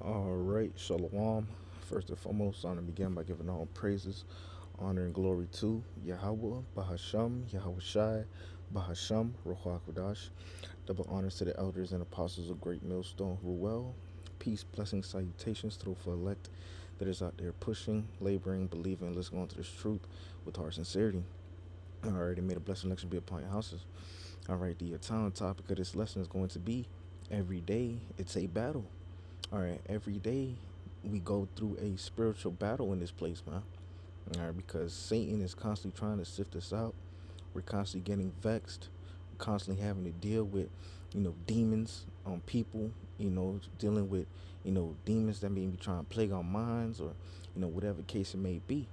All right, Shalom. First and foremost, I want to begin by giving all praises, honor, and glory to Yahweh, Bahasham, Yahweh Shai, Bahasham, Ruach Kodash. Double honors to the elders and apostles of Great Millstone Ruel. Peace, blessings, salutations to the full elect that is out there pushing, laboring, believing, listening on to this truth with heart sincerity. All right, and may the blessed election be upon your houses. All right, the time topic of this lesson is going to be every day it's a battle. All right, every day we go through a spiritual battle in this place, man. All right, because Satan is constantly trying to sift us out. We're constantly getting vexed, constantly having to deal with, demons on people, dealing with, demons that may be trying to plague our minds or, whatever case it may be.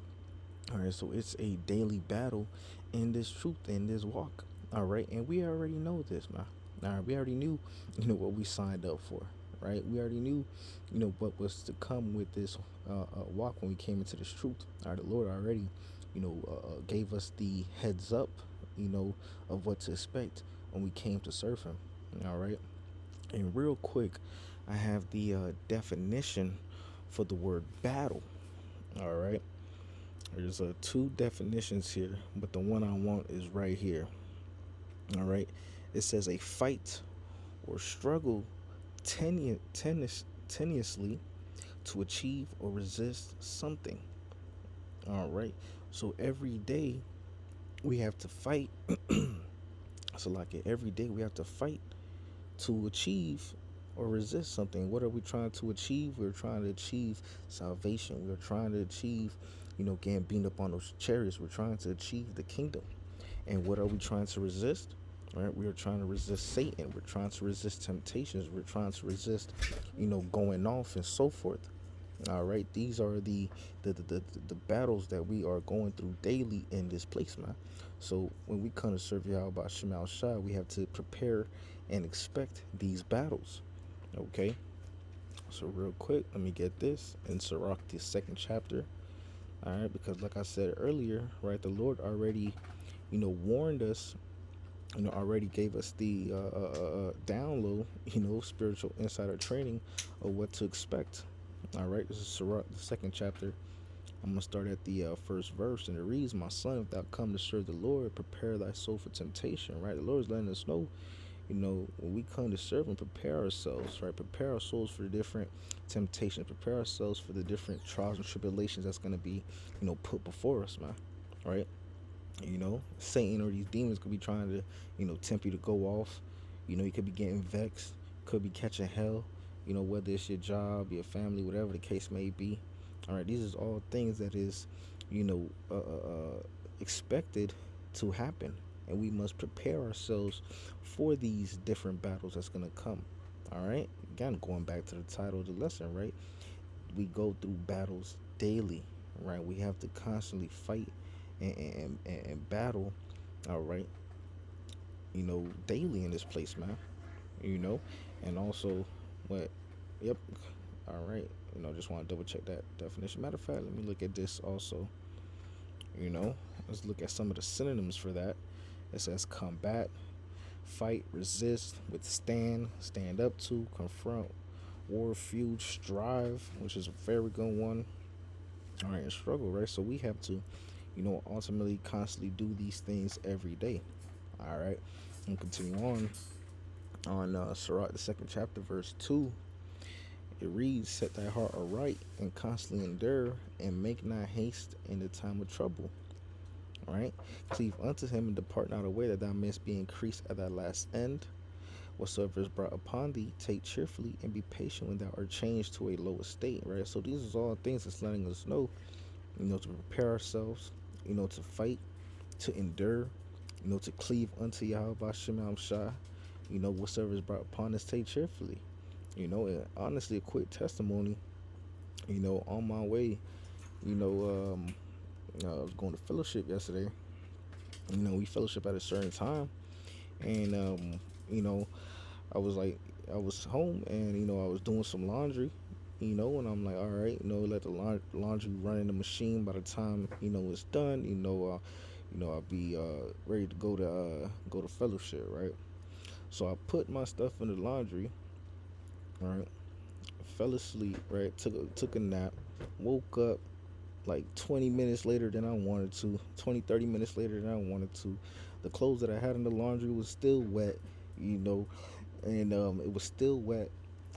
All right, so it's a daily battle in this truth, in this walk. All right, and we already know this, man. All right, we already knew, what we signed up for, right? We already knew, what was to come with this walk when we came into this truth. All right, the Lord already, gave us the heads up, of what to expect when we came to serve Him. All right, and real quick, I have the definition for the word battle. All right. There's two definitions here, but the one I want is right here. All right. It says a fight or struggle tenuously to achieve or resist something. All right. So every day we have to fight. So, like every day we have to fight to achieve or resist something. What are we trying to achieve? We're trying to achieve salvation. We're trying to achieve, getting beaten up on those chariots. We're trying to achieve the kingdom. And what are we trying to resist? Right? We are trying to resist Satan. We're trying to resist temptations. We're trying to resist, going off and so forth. All right, these are the battles that we are going through daily in this place, man. So when we come to serve Yahweh Shemal Shah, we have to prepare and expect these battles. Okay, so real quick, let me get this in Sirach, the second chapter. All right, because like I said earlier, right, the Lord already, warned us. Already gave us the download, spiritual insider training of what to expect. All right, this is Sirach, the second chapter. I'm gonna start at the first verse, and it reads, "My son, if thou come to serve the Lord, prepare thy soul for temptation." Right, the Lord is letting us know, when we come to serve and prepare ourselves, right, prepare our souls for the different temptations, prepare ourselves for the different trials and tribulations that's gonna be, put before us, man. Right, Satan or these demons could be trying to, tempt you to go off. You could be getting vexed, could be catching hell. Whether it's your job, your family, whatever the case may be. All right, these is all things that is, you know, expected to happen, and we must prepare ourselves for these different battles that's gonna come. All right, again, going back to the title of the lesson, right? We go through battles daily, right? We have to constantly fight and battle, all right, daily in this place, man, you know, and also what, yep, all right, just want to double check that definition. Matter of fact, let me look at this also, let's look at some of the synonyms for that. It says combat, fight, resist, withstand, stand up to, confront, war, feud, strive, which is a very good one. All right, and struggle, right? So we have to, ultimately constantly do these things every day. All right, and continue on Sirach, the second chapter, verse 2. It reads, "Set thy heart aright and constantly endure, and make not haste in the time of trouble." All right, cleave unto him and depart not away, that thou mayest be increased at thy last end. Whatsoever is brought upon thee, take cheerfully and be patient when thou art changed to a low estate. Right, so these is all things that's letting us know, to prepare ourselves, to fight, to endure, to cleave unto Yahweh Shemam Shah. Whatsoever is brought upon us, take cheerfully. And honestly, a quick testimony, on my way, I was going to fellowship yesterday. We fellowship at a certain time, and you know, I was like, I was home, and I was doing some laundry, and I'm like, all right, let the laundry run in the machine. By the time it's done, I'll be ready to go to fellowship, right? So I put my stuff in the laundry, right? fell asleep, right? Took a nap, woke up like 20 minutes later than I wanted to, 20, 30 minutes later than I wanted to. The clothes that I had in the laundry was still wet, you know, and it was still wet,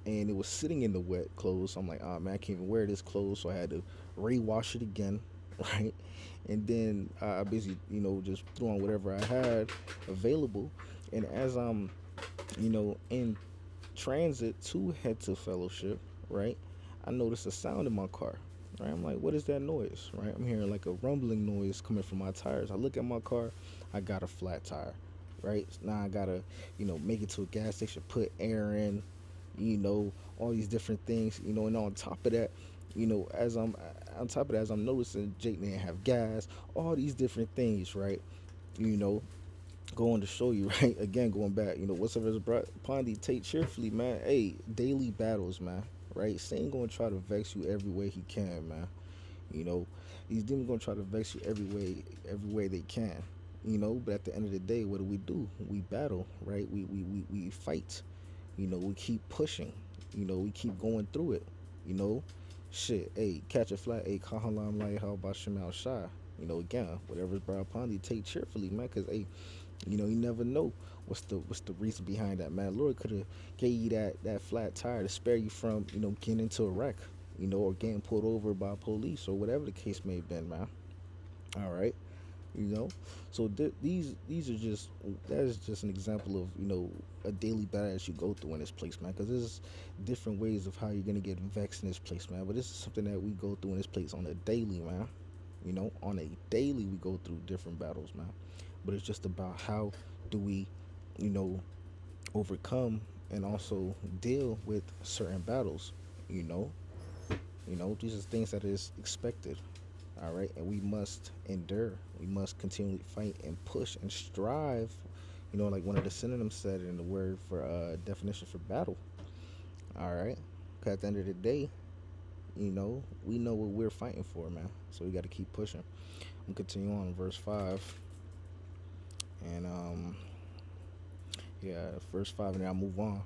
and it was sitting in the wet clothes. So I'm like, oh man, I can't even wear this clothes, so I had to re-wash it again, right? And then I basically, just threw on whatever I had available. And as I'm, in transit to head to fellowship, right? I noticed a sound in my car. Right, I'm like, what is that noise? Right, I'm hearing like a rumbling noise coming from my tires. I look at my car, I got a flat tire. Right now, I gotta, make it to a gas station, put air in, all these different things, and on top of that, as I'm on top of that, as I'm noticing Jake didn't have gas, all these different things, right? You know, going to show you, right? Again, going back, whatsoever is brought upon thee, take cheerfully, man. Hey, daily battles, man. Right? Satan gonna try to vex you every way he can, man. You know, these demons gonna try to vex you every way they can. But at the end of the day, what do? We battle, right? We fight. We keep pushing. We keep going through it. You know, shit. Hey, catch a flat. Hey, kahalam like how about Shemal Shai? Again, whatever's brought upon thee, take cheerfully, man. Cause hey, you never know what's the reason behind that, man. Lord could have gave you that flat tire to spare you from getting into a wreck, or getting pulled over by police or whatever the case may have been, man. All right, you know. So these are just that is just an example of a daily battle that you go through in this place, man. Because there's different ways of how you're gonna get vexed in this place, man. But this is something that we go through in this place on a daily, man. On a daily we go through different battles, man. But it's just about how do we, you know, overcome and also deal with certain battles. You know, these are things that is expected. All right, and we must endure. We must continually fight and push and strive. Like one of the synonyms said in the word for definition for battle. All right, because at the end of the day, we know what we're fighting for, man. So we got to keep pushing. I'm continue on verse 5. And yeah, verse 5, and then I'll move on.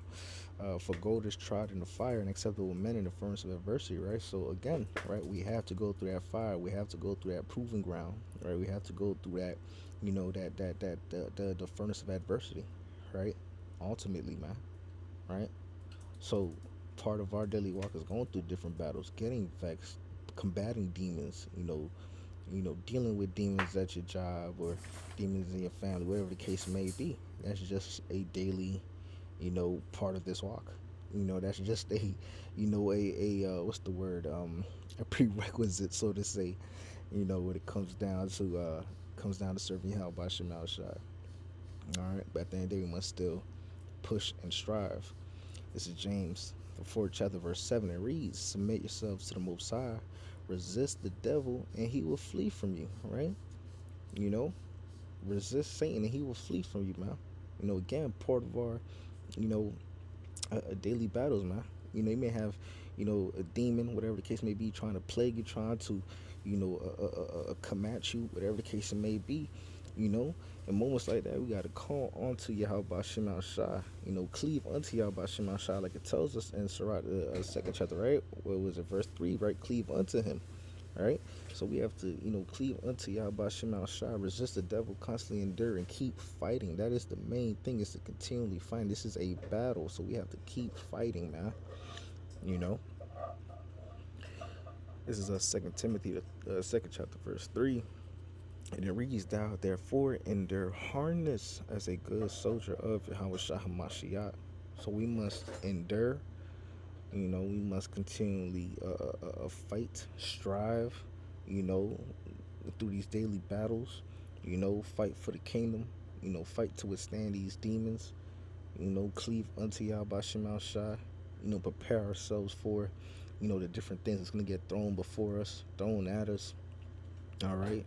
For gold is tried in the fire and acceptable men in the furnace of adversity, right? So again, right, we have to go through that fire. We have to go through that proving ground, right? We have to go through that, the furnace of adversity, right? Ultimately, man, right? So part of our daily walk is going through different battles, getting vexed, combating demons, dealing with demons at your job or demons in your family, whatever the case may be. That's just a daily, part of this walk. That's just a, what's the word, a prerequisite, so to say. When it comes down to serving Yahweh by Shemal Shai. All right, but at the end of the day, we must still push and strive. This is James, the 4th chapter, verse 7. It reads, "Submit yourselves to the Most High, resist the devil, and he will flee from you." Right? You know, resist Satan, and he will flee from you, man. Again, part of our, you know, daily battles, man. You may have, a demon, whatever the case may be, trying to plague you, trying to, come at you, whatever the case it may be. In moments like that, we got to call onto Yahweh Shemal Shai, cleave unto Yahweh Shemal Shai, like it tells us in Sirach, the 2nd chapter, right? What was it, verse 3, right? Cleave unto him, right? So we have to, cleave unto Yahweh Shemal Shai, resist the devil, constantly endure, and keep fighting. That is the main thing, is to continually fight. This is a battle, so we have to keep fighting, man. This is 2 Timothy, the 2nd chapter, verse 3. And it reads, "Thou therefore endure hardness as a good soldier of Yahweh Shah HaMashiach." So we must endure, we must continually fight, strive, you know, through these daily battles, fight for the kingdom, fight to withstand these demons, cleave unto Yahweh Shemal Shai, prepare ourselves for, the different things that's going to get thrown before us, thrown at us, all right,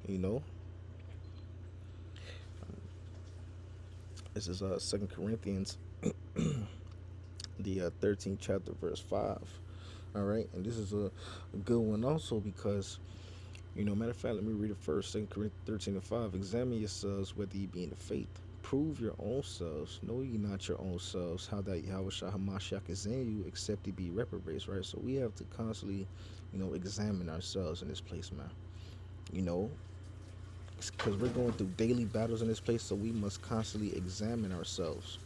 you know. This is 2 Corinthians, the 13th chapter, verse 5. All right, and this is a good one also because, matter of fact, let me read it first. 2 Corinthians 13 and 5. "Examine yourselves whether ye be in the faith. prove your own selves. Know ye not your own selves. How that Yahweh Shah Hamashiach is in you, except he be reprobates, right? So we have to constantly, examine ourselves in this place, man. You know, because we're going through daily battles in this place, so we must constantly examine ourselves.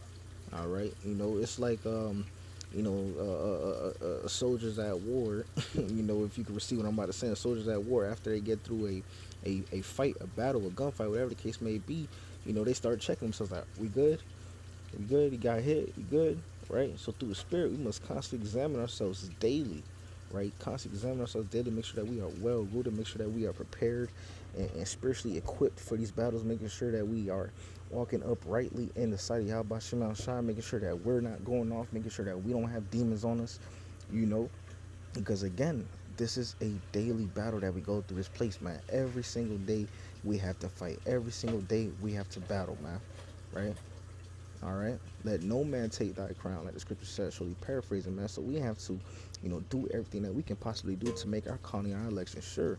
All right, it's like soldiers at war. If you can receive what I'm about to say, soldiers at war after they get through a fight, a battle, a gunfight, whatever the case may be, they start checking themselves out. We good? We good? He got hit? We good? Right? So through the spirit, we must constantly examine ourselves daily, right? Constantly examine ourselves daily, make sure that we are well rooted, make sure that we are prepared and spiritually equipped for these battles, making sure that we are walking uprightly in the sight of Yahweh Shema Shai, making sure that we're not going off, making sure that we don't have demons on us, you know, because again, this is a daily battle that we go through this place, man. Every single day we have to fight. Every single day we have to battle, man. Right? All right. Let no man take thy crown, like the scripture says. Surely paraphrasing, man. So we have to, do everything that we can possibly do to make our calling, our election sure.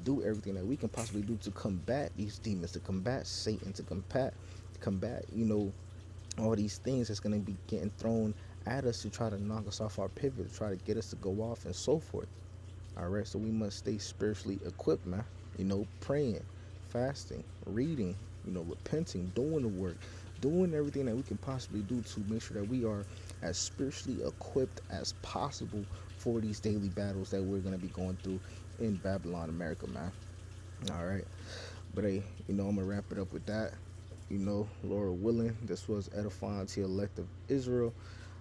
Do everything that we can possibly do to combat these demons, to combat Satan, to combat, all these things that's gonna be getting thrown at us to try to knock us off our pivot, to try to get us to go off and so forth. All right. So we must stay spiritually equipped, man. Praying, fasting, reading, repenting, doing the work, doing everything that we can possibly do to make sure that we are as spiritually equipped as possible for these daily battles that we're going to be going through in Babylon, America, man. All right. But hey, I'm going to wrap it up with that. Lord willing, this was edifying to the elect of Israel.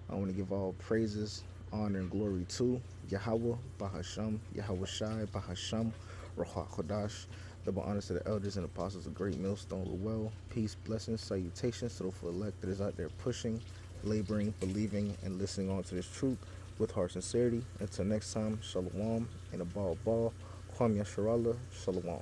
I want to give all praises, honor, and glory to Yahweh, Bahasham, Yahweh Shai, Bahasham, Ruach Kodash. Double honors to the elders and apostles of Great Millstone Lowell. Peace, blessings, salutations to the full elect that is out there pushing, laboring, believing, and listening on to this truth with heart sincerity. Until next time, shalom, and a ball, Kwam Yasharallah, shalom.